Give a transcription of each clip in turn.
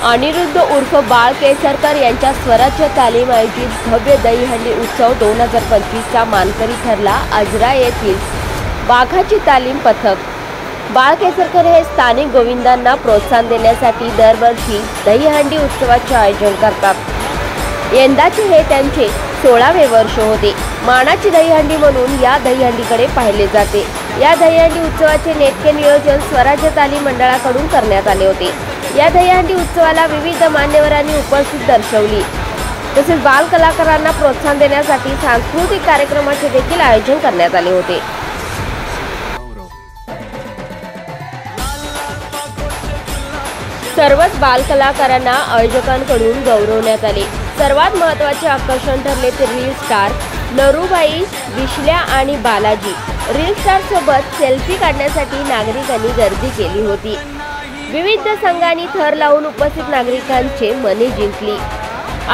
अनिरुद्ध उर्फ बाळ केसरकर यांच्या स्वराज्य तालीम आयोजित भव्य दहीहंडी उत्सव 2025चा मानकरी ठरला आजरा येथील वाघाची तालीम पथक। बाळ केसरकर हे स्थानिक गोविंदांना प्रोत्साहन देण्यासाठी दरवर्षी दहीहंडी उत्सवाचे आयोजन करतात। यंदाचे हे त्यांचे 16वे वर्ष होते। मानाची दहीहंडी म्हणून या दहीहंडीकडे पाहिले जाते। या दहीहंडी उत्सवाचे नेटके नियोजन स्वराज्य तालीम मंडळाकडून करण्यात आले होते। या दहीहंडी उत्सवाला विविध मान्यवरांनी उपस्थित दर्शवली। तसेच बाल कलाकारांना प्रोत्साहन देण्यासाठी सांस्कृतिक कार्यक्रमाचे देखील आयोजन करण्यात आले होते। सर्वच बाल कलाकारांना आयोजकांकडून गौरवण्यात आले। सर्वात महत्त्वाचे आकर्षण ठरले ते रील स्टार नरूबाई, विश्ल्या आणि बालाजी। रील स्टार सोबत सेल्फी काढण्यासाठी नागरिकांनी गर्दी केली होती। विविध संघांनी थर लावून उपस्थित नागरिकांचे मने जिंकली।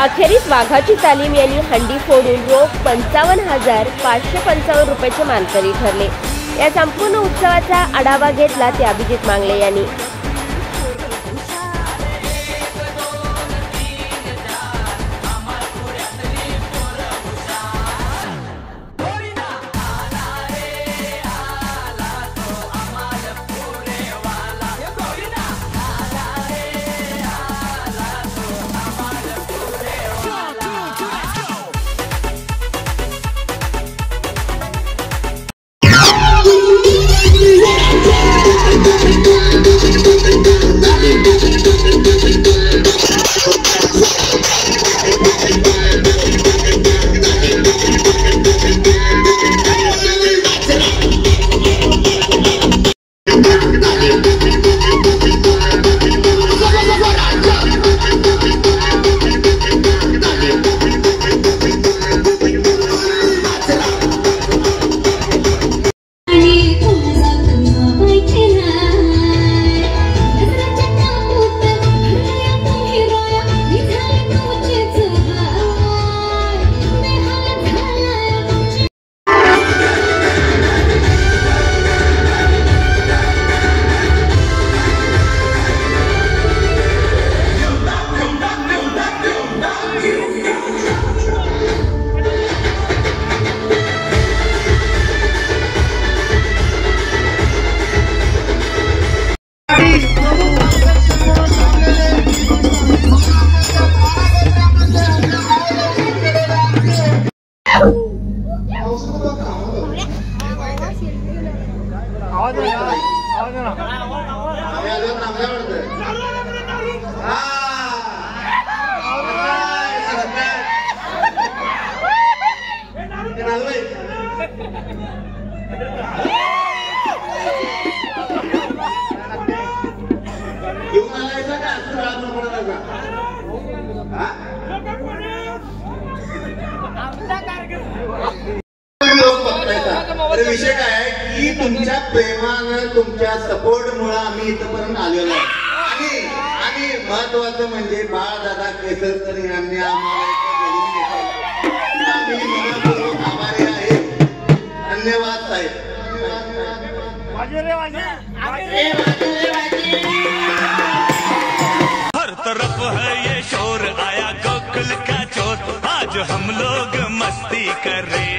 अखेरीस वाघाची तालीम यांनी हंडी फोडून रोख 55,555 रुपयाचे मानकरी ठरले। या संपूर्ण उत्सवाचा आढावा घेतला ते अभिजित मांगले यांनी। विषय काय आहे की तुमच्या प्रेमानं तुमच्या सपोर्टमुळे आम्ही इथपर्यंत आलेलो आहे आणि महत्वाचं म्हणजे बाळ दादा केसरकर यांनी आम्हाला आभारी आहे। धन्यवाद साहेब। हर तरफ है ये शोर आया गोकुल का चोर आज हम लोग मस्ती कर रहे